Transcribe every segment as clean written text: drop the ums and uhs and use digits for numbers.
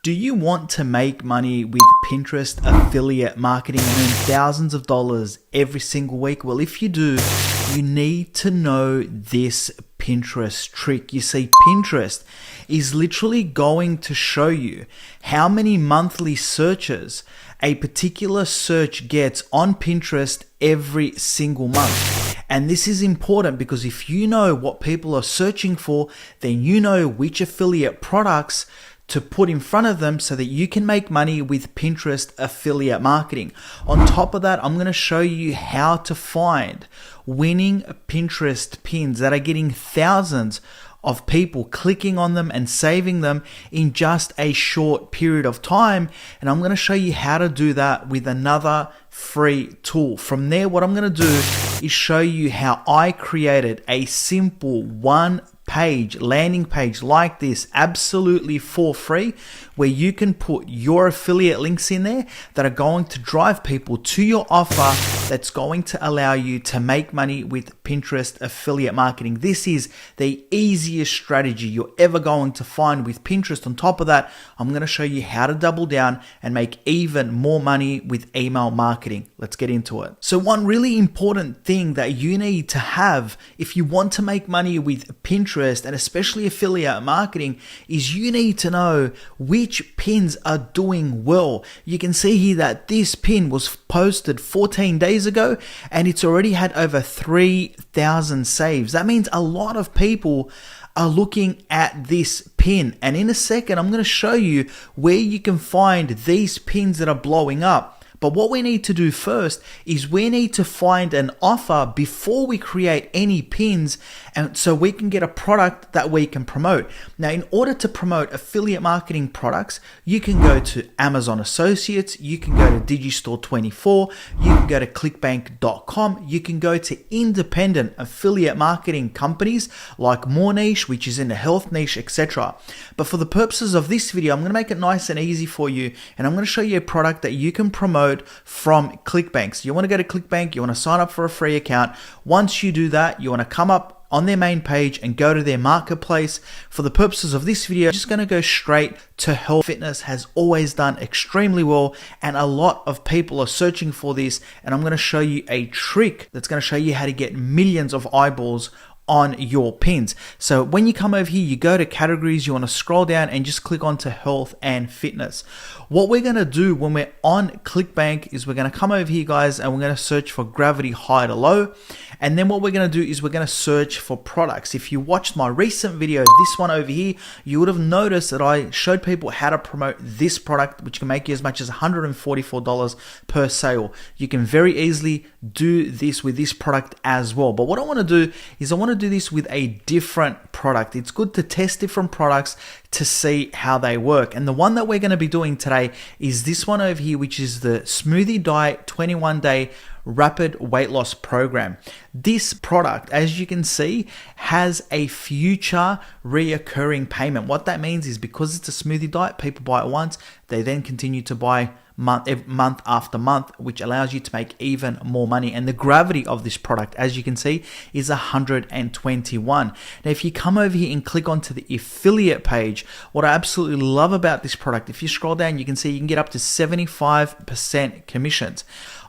Do you want to make money with Pinterest affiliate marketing and earn thousands of dollars every single week? Well, if you do, you need to know this Pinterest trick. You see, Pinterest is literally going to show you how many monthly searches a particular search gets on Pinterest every single month. And this is important because if you know what people are searching for, then you know which affiliate products to put in front of them so that you can make money with Pinterest affiliate marketing. On top of that, I'm going to show you how to find winning Pinterest pins that are getting thousands of people clicking on them and saving them in just a short period of time. And I'm going to show you how to do that with another free tool. From there, what I'm going to do is show you how I created a simple one-page landing page like this, absolutely for free, where you can put your affiliate links in there that are going to drive people to your offer that's going to allow you to make money with Pinterest affiliate marketing. This is the easiest strategy you're ever going to find with Pinterest. On top of that, I'm going to show you how to double down and make even more money with email marketing. Let's get into it. So one really important thing that you need to have if you want to make money with Pinterest and especially affiliate marketing is you need to know which pins are doing well. You can see here that this pin was posted 14 days ago and it's already had over 3,000 saves. That means a lot of people are looking at this pin. And in a second, I'm going to show you where you can find these pins that are blowing up. But what we need to do first is we need to find an offer before we create any pins, and so we can get a product that we can promote. Now, in order to promote affiliate marketing products, you can go to Amazon Associates, you can go to Digistore24, you can go to clickbank.com, you can go to independent affiliate marketing companies like Moonish, which is in the health niche, etc. But for the purposes of this video, I'm going to make it nice and easy for you, and I'm going to show you a product that you can promote from ClickBank. So you want to go to ClickBank, you want to sign up for a free account. Once you do that, you want to come up on their main page and go to their marketplace. For the purposes of this video, I'm just going to go straight to health. Fitness has always done extremely well and a lot of people are searching for this, and I'm going to show you a trick that's going to show you how to get millions of eyeballs on your pins. So when you come over here, you go to categories, you want to scroll down and just click onto health and fitness. What we're going to do when we're on ClickBank is we're going to come over here, guys, and we're going to search for gravity high to low. And then what we're going to do is we're going to search for products. If you watched my recent video, this one over here, you would have noticed that I showed people how to promote this product, which can make you as much as $144 per sale. You can very easily do this with this product as well. But what I want to do is I want to do this with a different product. It's good to test different products to see how they work. And the one that we're going to be doing today is this one over here, which is the Smoothie Diet 21-day rapid weight loss program. This product, as you can see, has a future reoccurring payment. What that means is because it's a smoothie diet, people buy it once, they then continue to buy month after month, which allows you to make even more money. And the gravity of this product, as you can see, is 121. Now, if you come over here and click onto the affiliate page, what I absolutely love about this product, if you scroll down, you can see you can get up to 75% commissions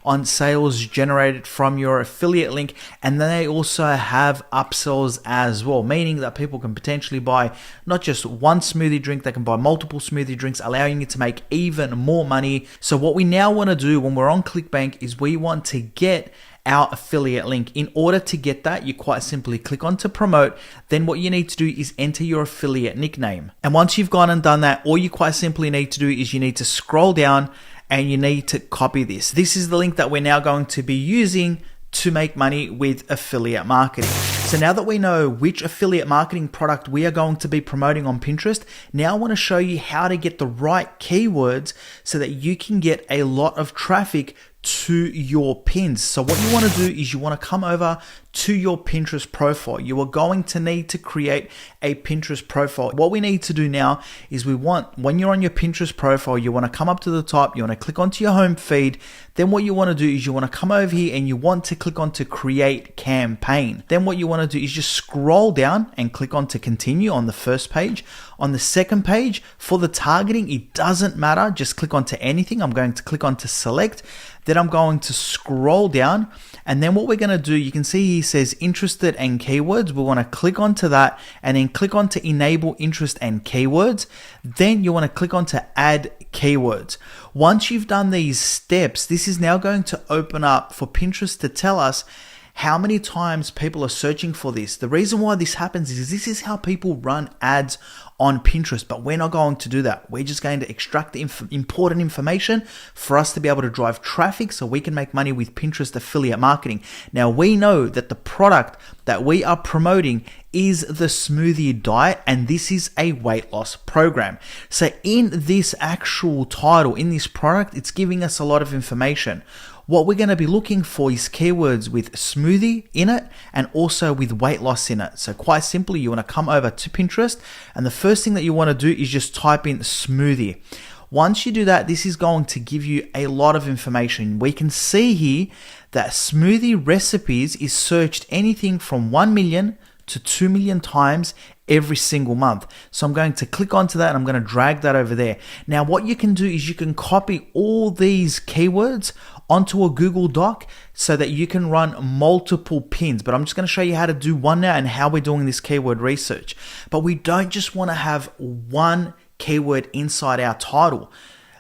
on sales generated from your affiliate link. And then they also have upsells as well, meaning that people can potentially buy not just one smoothie drink, they can buy multiple smoothie drinks, allowing you to make even more money. So what we now want to do when we're on ClickBank is we want to get our affiliate link. In order to get that, you quite simply click on to promote. Then what you need to do is enter your affiliate nickname. And once you've gone and done that, all you quite simply need to do is you need to scroll down and you need to copy this. This is the link that we're now going to be using to make money with affiliate marketing. So now that we know which affiliate marketing product we are going to be promoting on Pinterest, now I want to show you how to get the right keywords so that you can get a lot of traffic to your pins. So what you want to do is you want to come over to your Pinterest profile. You are going to need to create a Pinterest profile. What we need to do now is when you're on your Pinterest profile, you want to come up to the top, you want to click onto your home feed. Then what you want to do is you want to come over here and you want to click on to create campaign. Then what you want to do is just scroll down and click on to continue on the first page. On the second page, for the targeting, it doesn't matter. Just click onto anything. I'm going to click on to select. Then I'm going to scroll down. And then what we're going to do, you can see he says interested and keywords. We want to click onto that and then click on to enable interest and keywords. Then you want to click on to add keywords. Once you've done these steps, this is now going to open up for Pinterest to tell us how many times people are searching for this. The reason why this happens is this is how people run ads on Pinterest, but we're not going to do that. We're just going to extract the important information for us to be able to drive traffic so we can make money with Pinterest affiliate marketing. Now, we know that the product that we are promoting is the Smoothie Diet, and this is a weight loss program. So in this actual title, in this product, it's giving us a lot of information. What we're going to be looking for is keywords with smoothie in it and also with weight loss in it. So quite simply, you want to come over to Pinterest, and the first thing that you want to do is just type in smoothie. Once you do that, this is going to give you a lot of information. We can see here that smoothie recipes is searched anything from 1 million to 2 million times every single month. So I'm going to click onto that and I'm going to drag that over there. Now what you can do is you can copy all these keywords onto a Google Doc so that you can run multiple pins. But I'm just going to show you how to do one now and how we're doing this keyword research. But we don't just want to have one keyword inside our title.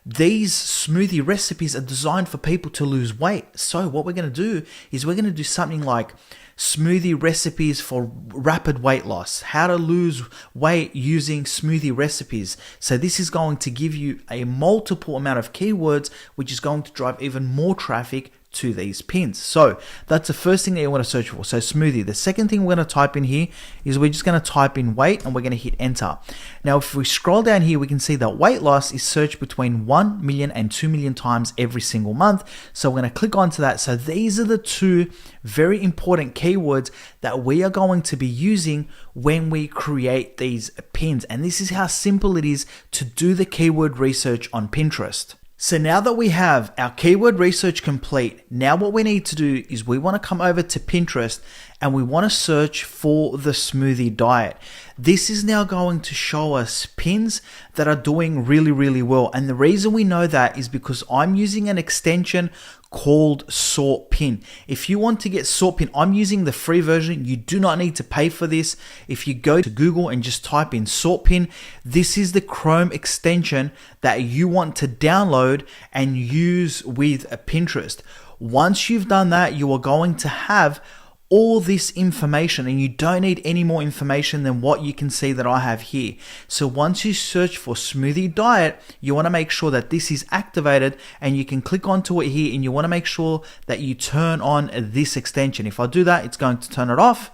These smoothie recipes are designed for people to lose weight. So what we're going to do is we're going to do something like smoothie recipes for rapid weight loss, how to lose weight using smoothie recipes. So this is going to give you a multiple amount of keywords, which is going to drive even more traffic to these pins. So that's the first thing that you want to search for. So smoothie. The second thing we're going to type in here is we're just going to type in weight and we're going to hit enter. Now, if we scroll down here, we can see that weight loss is searched between 1 million and 2 million times every single month. So we're going to click onto that. So these are the two very important keywords that we are going to be using when we create these pins. And this is how simple it is to do the keyword research on Pinterest. So now that we have our keyword research complete, now what we need to do is we want to come over to Pinterest and we want to search for the Smoothie Diet. This is now going to show us pins that are doing really, really well. And the reason we know that is because I'm using an extension called Sort Pin. If you want to get Sort Pin, I'm using the free version. You do not need to pay for this. If you go to Google and just type in Sort Pin, this is the Chrome extension that you want to download and use with Pinterest. Once you've done that, you are going to have all this information, and you don't need any more information than what you can see that I have here. So once you search for Smoothie Diet, you want to make sure that this is activated, and you can click onto it here, and you want to make sure that you turn on this extension. If I do that, it's going to turn it off.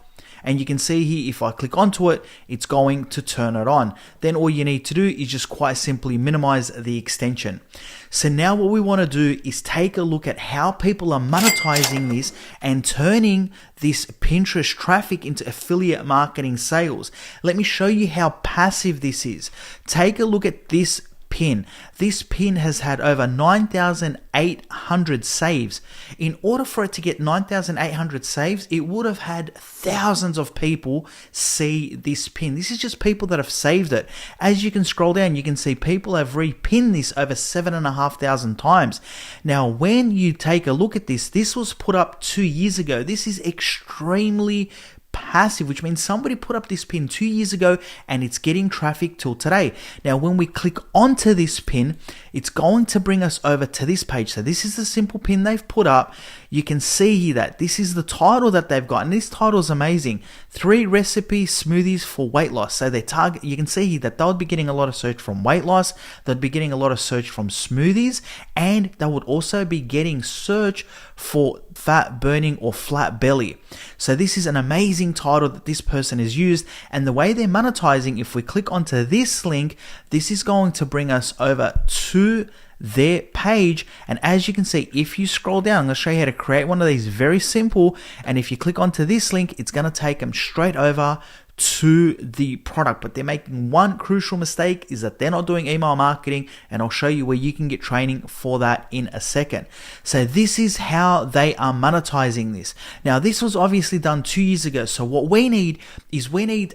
And you can see here, if I click onto it, it's going to turn it on. Then all you need to do is just quite simply minimize the extension. So now what we want to do is take a look at how people are monetizing this and turning this Pinterest traffic into affiliate marketing sales. Let me show you how passive this is. Take a look at this pin. This pin has had over 9,800 saves. In order for it to get 9,800 saves, it would have had thousands of people see this pin. This is just people that have saved it. As you can scroll down, you can see people have repinned this over 7,500 times. Now, when you take a look at this, this was put up 2 years ago. This is extremely passive, which means somebody put up this pin 2 years ago and it's getting traffic till today. Now, when we click onto this pin, it's going to bring us over to this page. So this is the simple pin they've put up. You can see here that this is the title that they've got, and this title is amazing. 3 recipe smoothies for weight loss. So they target, you can see here that they'll be getting a lot of search from weight loss, they'll be getting a lot of search from smoothies, and they would also be getting search for fat burning or flat belly. So this is an amazing title that this person has used, and the way they're monetizing, if we click onto this link, this is going to bring us over to their page. And as you can see, if you scroll down, I'm going to show you how to create one of these, very simple. And if you click onto this link, it's going to take them straight over to the product. But they're making one crucial mistake, is that they're not doing email marketing, and I'll show you where you can get training for that in a second. So this is how they are monetizing this. Now, this was obviously done 2 years ago. So what we need is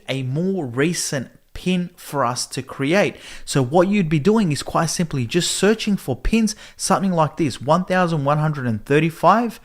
a more recent pin for us to create. So what you'd be doing is quite simply just searching for pins, something like this. 1,135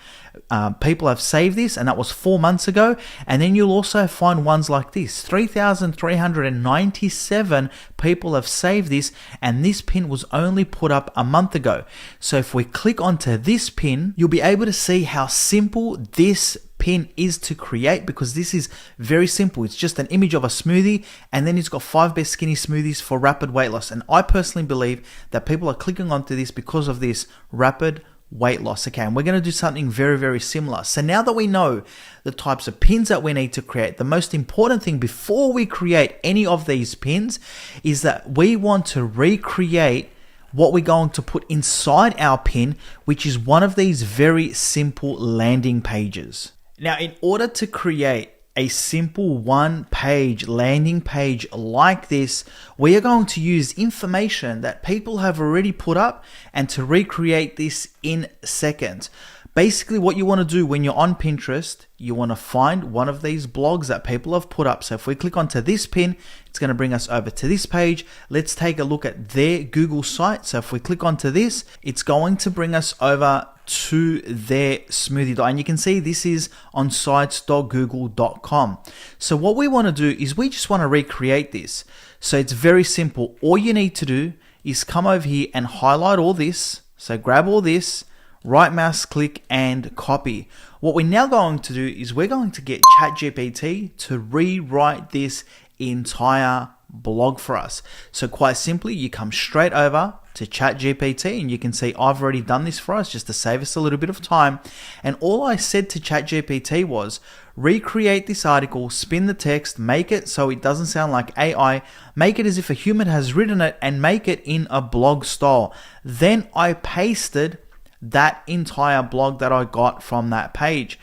people have saved this, and that was 4 months ago. And then you'll also find ones like this. 3,397 people have saved this, and this pin was only put up a month ago. So if we click onto this pin, you'll be able to see how simple this pin is to create, because this is very simple. It's just an image of a smoothie, and then it's got 5 best skinny smoothies for rapid weight loss. And I personally believe that people are clicking onto this because of this rapid weight loss. Okay, and we're going to do something very, very similar. So now that we know the types of pins that we need to create, the most important thing before we create any of these pins is that we want to recreate what we're going to put inside our pin, which is one of these very simple landing pages. Now, in order to create a simple one-page landing page like this, we are going to use information that people have already put up and to recreate this in seconds. Basically, what you want to do when you're on Pinterest, you want to find one of these blogs that people have put up. So if we click onto this pin, it's going to bring us over to this page. Let's take a look at their Google site. So if we click onto this, it's going to bring us over to their smoothie. And you can see this is on sites.google.com. So what we want to do is we just want to recreate this. So it's very simple. All you need to do is come over here and highlight all this. So grab all this, right mouse click and copy. What we're now going to do is we're going to get ChatGPT to rewrite this entire blog for us. So quite simply, you come straight over to ChatGPT, and you can see I've already done this for us just to save us a little bit of time. And all I said to ChatGPT was, recreate this article, spin the text, make it so it doesn't sound like AI, make it as if a human has written it, and make it in a blog style. Then I pasted that entire blog that I got from that page.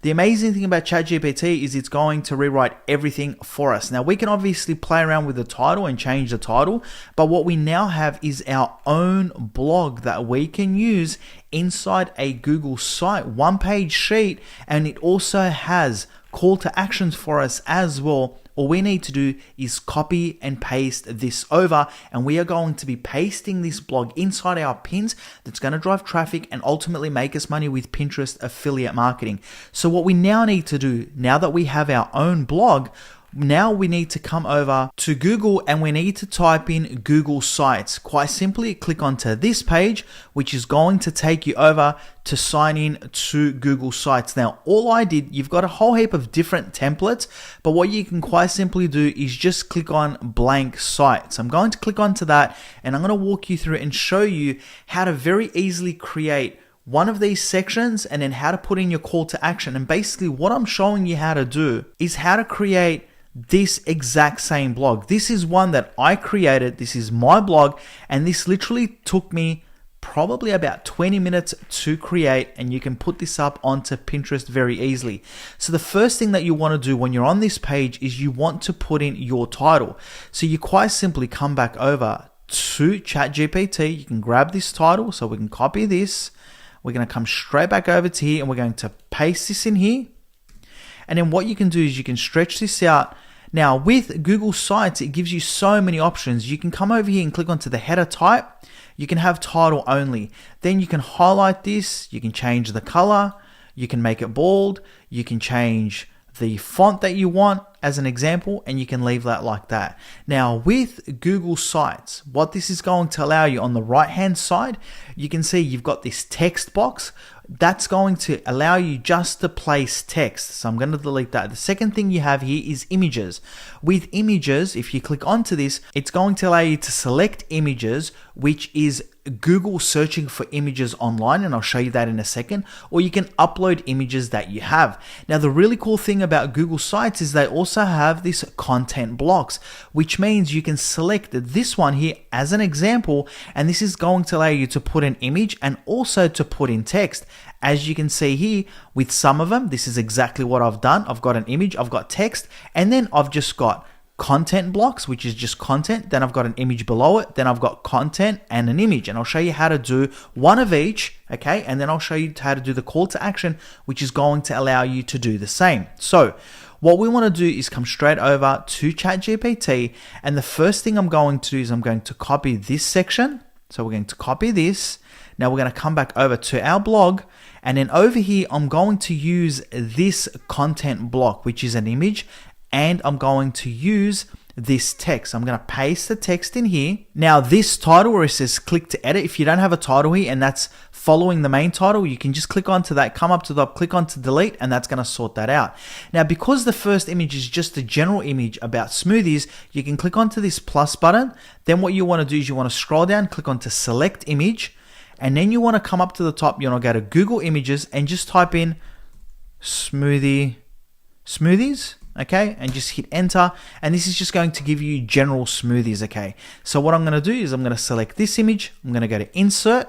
The amazing thing about ChatGPT is it's going to rewrite everything for us. Now, we can obviously play around with the title and change the title, but what we now have is our own blog that we can use inside a Google site, one-page sheet, and it also has call to actions for us as well. All we need to do is copy and paste this over, and we are going to be pasting this blog inside our pins that's going to drive traffic and ultimately make us money with Pinterest affiliate marketing. So what we now need to do, now that we have our own blog, now we need to come over to Google and we need to type in Google Sites. Quite simply, click onto this page, which is going to take you over to sign in to Google Sites. Now, all I did, you've got a whole heap of different templates, but what you can quite simply do is just click on blank site. So I'm going to click onto that, and I'm going to walk you through and show you how to very easily create one of these sections and then how to put in your call to action. And basically what I'm showing you how to do is how to create this exact same blog. This is one that I created. This is my blog, and this literally took me probably about 20 minutes to create, and you can put this up onto Pinterest very easily. So the first thing that you want to do when you're on this page is you want to put in your title. So you quite simply come back over to ChatGPT. You can grab this title, so we can copy this. We're going to come straight back over to here, and we're going to paste this in here. And then what you can do is you can stretch this out. Now with Google Sites, it gives you so many options. You can come over here and click onto the header type. You can have title only. Then you can highlight this. You can change the color. You can make it bold. You can change the font that you want as an example, and you can leave that like that. Now with Google Sites, what this is going to allow you on the right hand side, you can see you've got this text box. That's going to allow you just to place text. So I'm going to delete that. The second thing you have here is images. With images, if you click onto this, it's going to allow you to select images, which is Google searching for images online, and I'll show you that in a second, or you can upload images that you have. Now, the really cool thing about Google Sites is they also also have this content blocks, which means you can select this one here as an example, and this is going to allow you to put an image and also to put in text. As you can see here, with some of them, this is exactly what I've done. I've got an image, I've got text, and then I've just got content blocks, which is just content. Then I've got an image below it. Then I've got content and an image. And I'll show you how to do one of each, okay? And then I'll show you how to do the call to action, which is going to allow you to do the same. So what we want to do is come straight over to ChatGPT. And the first thing I'm going to do is I'm going to copy this section. So we're going to copy this. Now we're going to come back over to our blog. And then over here, I'm going to use this content block, which is an image. And I'm going to use this text. I'm going to paste the text in here. Now this title where it says click to edit, if you don't have a title here and that's following the main title, you can just click onto that, come up to the top, click onto delete, and that's going to sort that out. Now because the first image is just a general image about smoothies, you can click onto this plus button. Then what you want to do is you want to scroll down, click onto select image, and then you want to come up to the top, you want to go to Google Images and just type in smoothies. Okay, and just hit enter, and this is just going to give you general smoothies. Okay, so what I'm going to do is I'm going to select this image, I'm going to go to insert,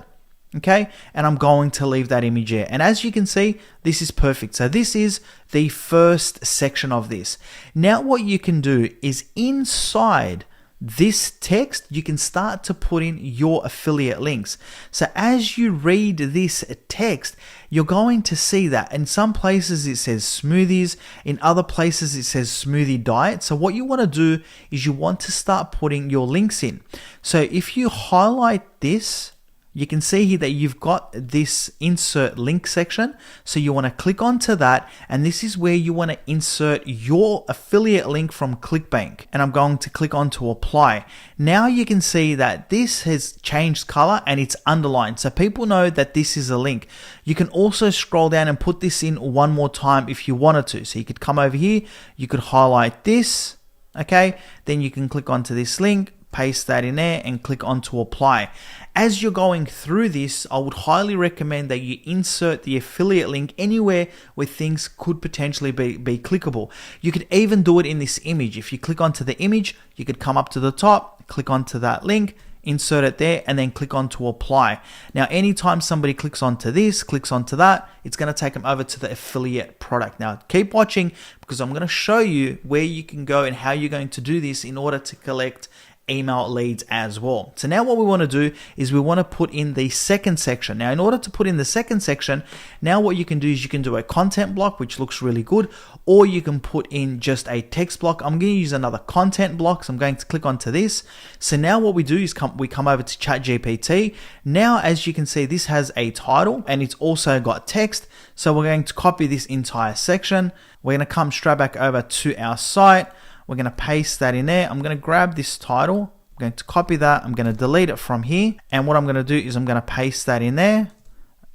okay, and I'm going to leave that image here. And as you can see, this is perfect. So this is the first section of this. Now what you can do is inside this text, you can start to put in your affiliate links. So as you read this text, you're going to see that in some places it says smoothies, in other places it says smoothie diet. So what you want to do is you want to start putting your links in. So if you highlight this, you can see here that you've got this insert link section. So you want to click onto that, and this is where you want to insert your affiliate link from ClickBank. And I'm going to click on to apply. Now you can see that this has changed color and it's underlined. So people know that this is a link. You can also scroll down and put this in one more time if you wanted to. So you could come over here, you could highlight this, okay? Then you can click onto this link, paste that in there, and click on to apply. As you're going through this, I would highly recommend that you insert the affiliate link anywhere where things could potentially be clickable. You could even do it in this image. If you click onto the image, you could come up to the top, click onto that link, insert it there, and then click on to apply. Now, anytime somebody clicks onto this, clicks onto that, it's going to take them over to the affiliate product. Now, keep watching because I'm going to show you where you can go and how you're going to do this in order to collect email leads as well. So now what we want to do is we want to put in the second section. Now in order to put in the second section, now what you can do is you can do a content block, which looks really good, or you can put in just a text block. I'm going to use another content block, so I'm going to click onto this. So now what we do is we come over to ChatGPT. Now as you can see, this has a title and it's also got text. So we're going to copy this entire section. We're going to come straight back over to our site. We're going to paste that in there. I'm going to grab this title. I'm going to copy that. I'm going to delete it from here. And what I'm going to do is I'm going to paste that in there.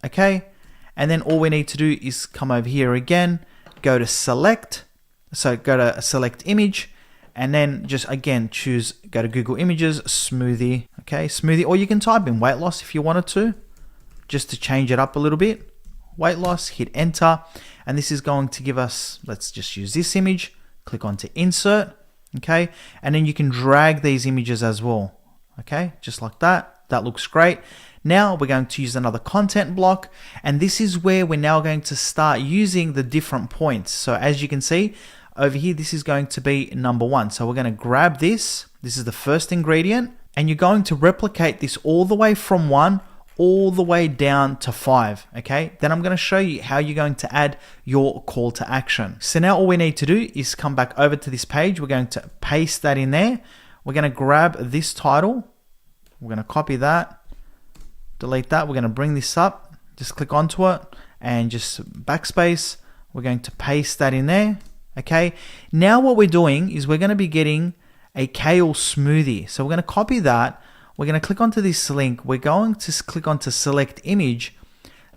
Okay. And then all we need to do is come over here again, go to select. So go to select image, and then just again go to Google Images, smoothie. Okay. Smoothie, or you can type in weight loss if you wanted to, just to change it up a little bit. Weight loss, hit enter. And this is going to give us, let's just use this image. Click on to insert, okay? And then you can drag these images as well, okay? Just like that. That looks great. Now we're going to use another content block, and this is where we're now going to start using the different points. So as you can see over here, this is going to be number 1. So we're going to grab this. This is the first ingredient, and you're going to replicate this all the way from 1 all the way down to 5, okay? Then I'm going to show you how you're going to add your call to action. So now all we need to do is come back over to this page. We're going to paste that in there. We're going to grab this title. We're going to copy that, delete that. We're going to bring this up, just click onto it and just backspace. We're going to paste that in there, okay? Now what we're doing is we're going to be getting a kale smoothie. So we're going to copy that. We're going to click onto this link. We're going to click onto select image.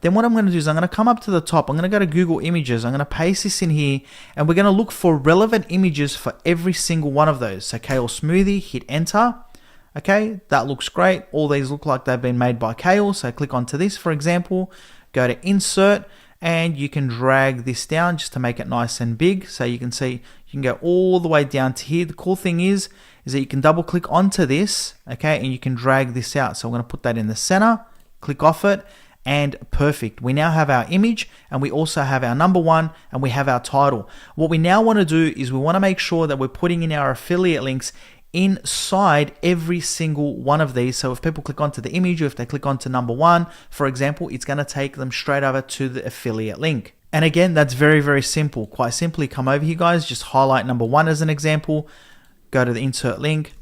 Then what I'm going to do is I'm going to come up to the top. I'm going to go to Google Images. I'm going to paste this in here, and we're going to look for relevant images for every single one of those. So kale smoothie, hit enter. Okay, that looks great. All these look like they've been made by kale. So click onto this, for example, go to insert, and you can drag this down just to make it nice and big. So you can see You can go all the way down to here. The cool thing is that you can double click onto this, okay, and you can drag this out. So I'm going to put that in the center, click off it, and perfect. We now have our image, and we also have our number one, and we have our title. What we now want to do is we want to make sure that we're putting in our affiliate links inside every single one of these. So if people click onto the image, or if they click onto number one, for example, it's going to take them straight over to the affiliate link. And again, that's very, very simple. Quite simply, come over here, guys, just highlight number one as an example, go to the insert link,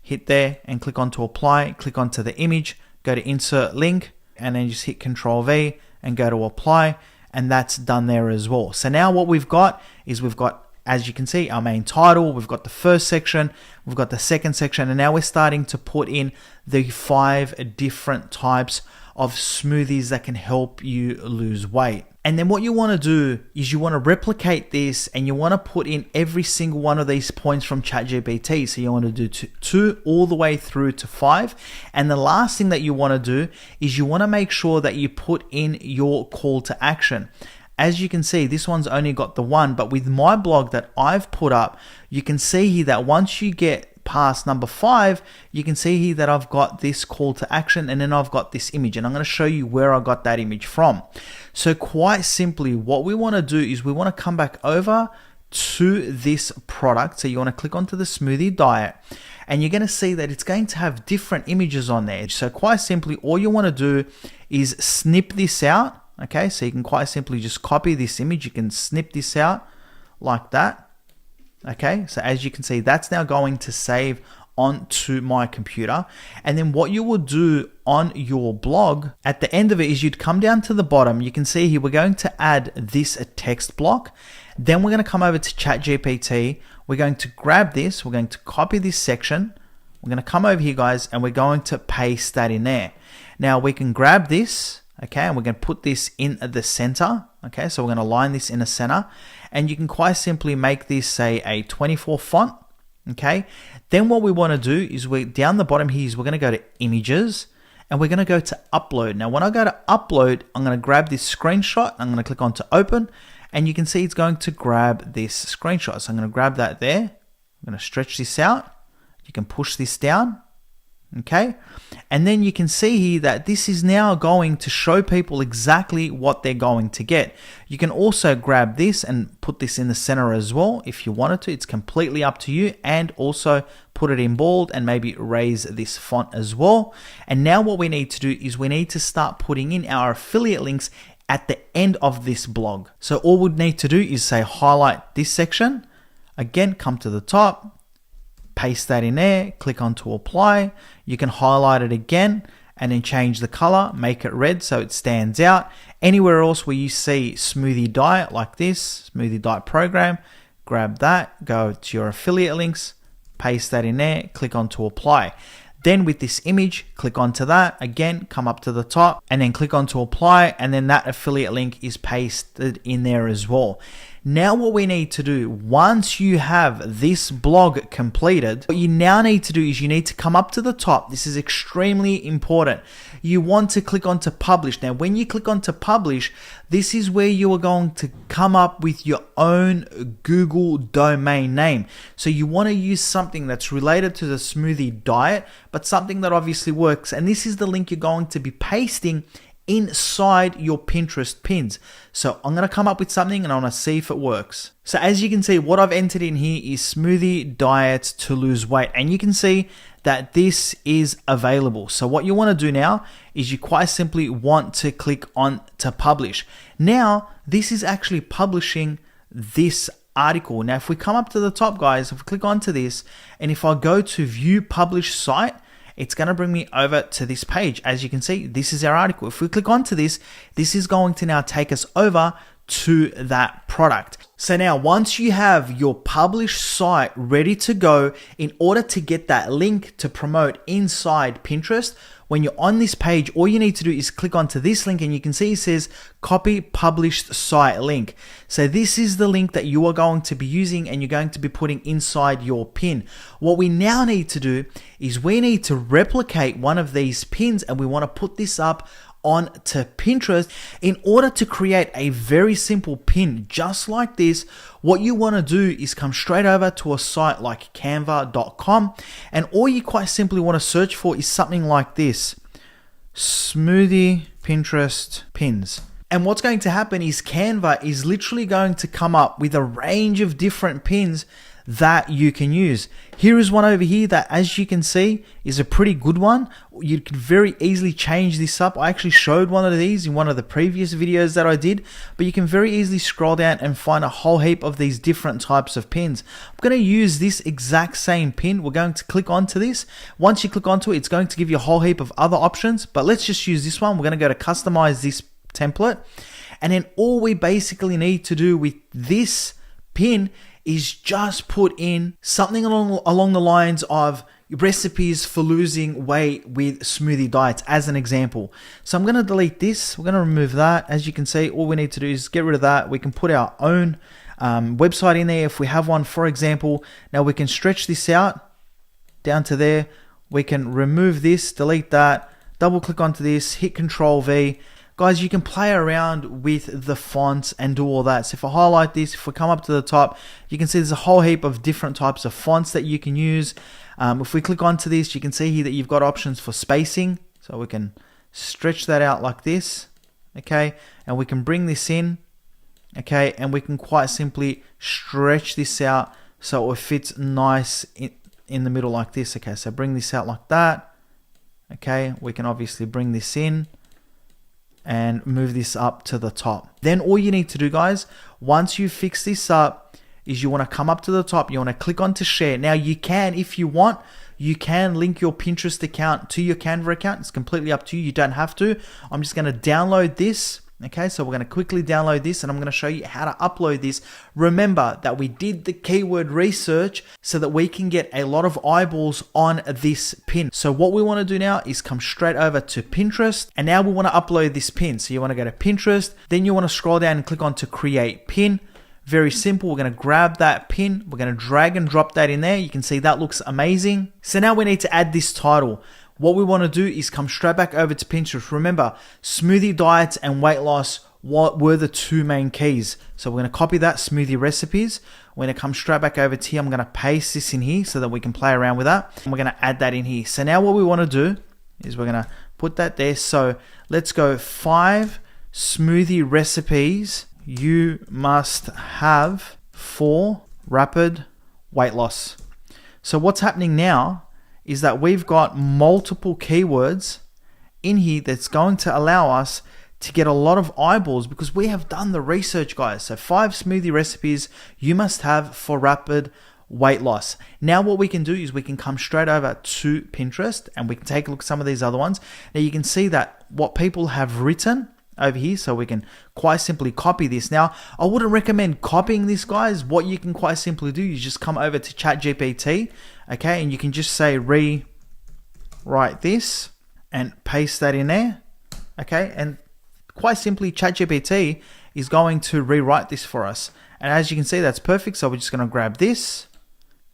hit there and click onto apply, click onto the image, go to insert link, and then just hit Control V and go to apply, and that's done there as well. So now what we've got is as you can see, our main title, we've got the first section, we've got the second section, and now we're starting to put in the 5 different types of smoothies that can help you lose weight. And then what you want to do is you want to replicate this, and you want to put in every single one of these points from ChatGPT. So you want to do 2 all the way through to 5. And the last thing that you want to do is you want to make sure that you put in your call to action. As you can see, this one's only got the 1, but with my blog that I've put up, you can see here that once you get past number 5, you can see here that I've got this call to action, and then I've got this image, and I'm going to show you where I got that image from. So quite simply, what we want to do is we want to come back over to this product. So you want to click onto the smoothie diet, and you're going to see that it's going to have different images on there. So quite simply, all you want to do is snip this out. Okay, so you can quite simply just copy this image. You can snip this out like that. Okay, so as you can see, that's now going to save onto my computer. And then what you will do on your blog at the end of it is you'd come down to the bottom. You can see here, we're going to add this text block. Then we're going to come over to ChatGPT. We're going to grab this. We're going to copy this section. We're going to come over here, guys, and we're going to paste that in there. Now we can grab this, okay, and we're going to put this in the center. Okay, so we're going to line this in the center, and you can quite simply make this, say, a 24 font. Okay, then what we want to do is down the bottom here is we're going to go to images, and we're going to go to upload. Now when I go to upload, I'm going to grab this screenshot. I'm going to click on to open, and you can see it's going to grab this screenshot. So I'm going to grab that there. I'm going to stretch this out. You can push this down. Okay, and then you can see here that this is now going to show people exactly what they're going to get. You can also grab this and put this in the center as well if you wanted to. It's completely up to you, and also put it in bold and maybe raise this font as well. And now what we need to do is we need to start putting in our affiliate links at the end of this blog. So all we need to do is say highlight this section, again come to the top, paste that in there, click on to apply. You can highlight it again and then change the color, make it red so it stands out. Anywhere else where you see smoothie diet like this, smoothie diet program, grab that, go to your affiliate links, paste that in there, click on to apply. Then with this image, click onto that, again, come up to the top and then click on to apply, and then that affiliate link is pasted in there as well. Now what we need to do, once you have this blog completed, what you now need to do is you need to come up to the top. This is extremely important. You want to click on to publish. Now when you click on to publish, this is where you are going to come up with your own Google domain name. So you want to use something that's related to the smoothie diet, but something that obviously works. And this is the link you're going to be pasting inside your Pinterest pins. So I'm going to come up with something and I want to see if it works. So as you can see, what I've entered in here is smoothie diets to lose weight. And you can see that this is available. So what you want to do now is you quite simply want to click on to publish. Now, this is actually publishing this article. Now, if we come up to the top, guys, if we click onto this, and if I go to view published site, it's going to bring me over to this page. As you can see, this is our article. If we click onto this, this is going to now take us over to that product. So now once you have your published site ready to go, in order to get that link to promote inside Pinterest, when you're on this page, all you need to do is click onto this link, and you can see it says copy published site link. So this is the link that you are going to be using and you're going to be putting inside your pin. What we now need to do is we need to replicate one of these pins, and we want to put this up onto Pinterest in order to create a very simple pin just like this. What you want to do is come straight over to a site like canva.com, and all you quite simply want to search for is something like this: smoothie Pinterest pins. And what's going to happen is Canva is literally going to come up with a range of different pins that you can use. Here is one over here that, as you can see, is a pretty good one. You could very easily change this up. I actually showed one of these in one of the previous videos that I did, but you can very easily scroll down and find a whole heap of these different types of pins. I'm going to use this exact same pin. We're going to click onto this. Once you click onto it, it's going to give you a whole heap of other options, but let's just use this one. We're going to go to customize this template, and then all we basically need to do with this pin is just put in something along the lines of recipes for losing weight with smoothie diets as an example. So I'm going to delete this. We're going to remove that. As you can see, all we need to do is get rid of that. We can put our own website in there if we have one, for example. Now we can stretch this out down to there. We can remove this, delete that, double click onto this, hit Control V. Guys, you can play around with the fonts and do all that. So if I highlight this, if we come up to the top, you can see there's a whole heap of different types of fonts that you can use. If we click onto this, you can see here that you've got options for spacing. So we can stretch that out like this, okay? And we can bring this in, okay? And we can quite simply stretch this out so it fits nice in the middle like this, okay? So bring this out like that, okay? We can obviously bring this in and move this up to the top. Then all you need to do, guys, once you fix this up, is you want to come up to the top, you want to click on to share. Now you can, if you want, you can link your Pinterest account to your Canva account. It's completely up to you. You don't have to. I'm just going to download this. Okay, so we're going to quickly download this, and I'm going to show you how to upload this. Remember that we did the keyword research so that we can get a lot of eyeballs on this pin. So what we want to do now is come straight over to Pinterest, and now we want to upload this pin. So you want to go to Pinterest, then you want to scroll down and click on to create pin. Very simple. We're going to grab that pin. We're going to drag and drop that in there. You can see that looks amazing. So now we need to add this title. What we want to do is come straight back over to Pinterest. Remember, smoothie diets and weight loss, what were the two main keys? So we're going to copy that, smoothie recipes. We're going to come straight back over to here. I'm going to paste this in here so that we can play around with that. And we're going to add that in here. So now what we want to do is we're going to put that there. So let's go 5 smoothie recipes you must have for rapid weight loss. So what's happening now is that we've got multiple keywords in here that's going to allow us to get a lot of eyeballs because we have done the research, guys. So 5 smoothie recipes you must have for rapid weight loss. Now what we can do is we can come straight over to Pinterest and we can take a look at some of these other ones. Now you can see that what people have written over here, so we can quite simply copy this. Now, I wouldn't recommend copying this, guys. What you can quite simply do is just come over to ChatGPT, okay, and you can just say rewrite this and paste that in there, okay, and quite simply ChatGPT is going to rewrite this for us. And as you can see, that's perfect. So we're just going to grab this,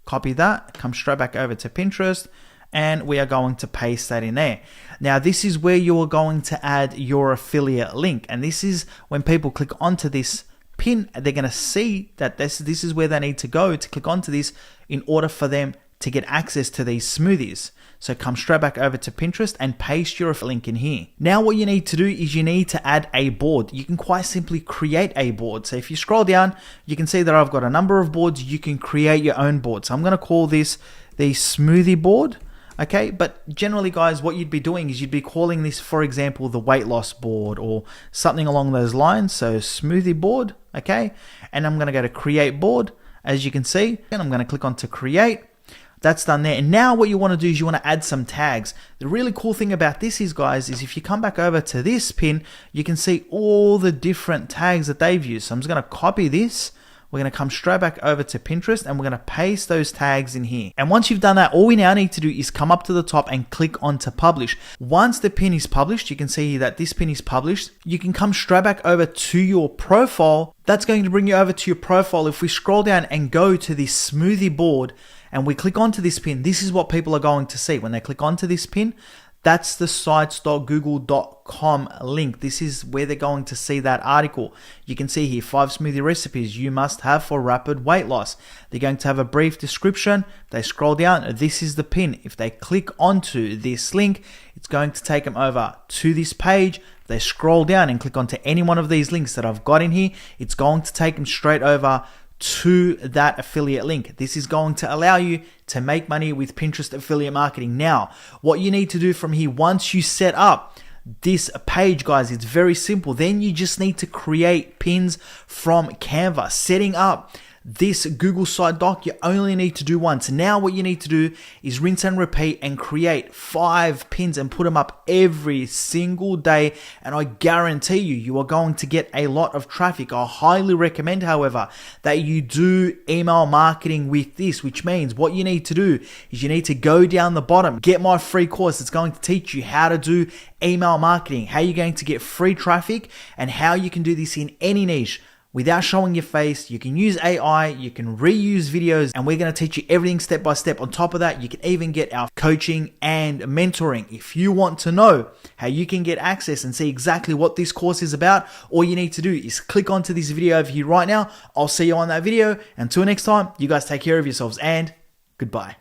copy that, come straight back over to Pinterest, and we are going to paste that in there. Now, this is where you are going to add your affiliate link. And this is when people click onto this pin, they're going to see that this is where they need to go to click onto this in order for them to get access to these smoothies. So come straight back over to Pinterest and paste your link in here. Now what you need to do is you need to add a board. You can quite simply create a board. So if you scroll down, you can see that I've got a number of boards. You can create your own board. So I'm going to call this the smoothie board. Okay, but generally, guys, what you'd be doing is you'd be calling this, for example, the weight loss board or something along those lines. So smoothie board, okay? And I'm going to go to create board, as you can see, and I'm going to click on to create. That's done there. And now what you want to do is you want to add some tags. The really cool thing about this is, guys, is if you come back over to this pin, you can see all the different tags that they've used. So I'm just going to copy this. We're going to come straight back over to Pinterest and we're going to paste those tags in here. And once you've done that, all we now need to do is come up to the top and click on to publish. Once the pin is published, you can see that this pin is published. You can come straight back over to your profile. That's going to bring you over to your profile. If we scroll down and go to this smoothie board and we click onto this pin, this is what people are going to see. When they click onto this pin, That's the sites.google.com link. This is where they're going to see that article. You can see here 5 smoothie recipes you must have for rapid weight loss. They're going to have a brief description. If they scroll down, this is the pin. If they click onto this link, it's going to take them over to this page. If they scroll down and click onto any one of these links that I've got in here, it's going to take them straight over to that affiliate link. This is going to allow you to make money with Pinterest affiliate marketing. Now, what you need to do from here, once you set up this page, guys, it's very simple. Then you just need to create pins from Canva. Setting up this Google site doc, you only need to do once. Now what you need to do is rinse and repeat and create 5 pins and put them up every single day. And I guarantee you are going to get a lot of traffic. I highly recommend, however, that you do email marketing with this, which means what you need to do is you need to go down the bottom, get my free course. It's going to teach you how to do email marketing, how you're going to get free traffic, and how you can do this in any niche without showing your face. You can use AI, you can reuse videos, and we're going to teach you everything step by step. On top of that, you can even get our coaching and mentoring. If you want to know how you can get access and see exactly what this course is about, all you need to do is click onto this video over here right now. I'll see you on that video. Until next time, you guys take care of yourselves and goodbye.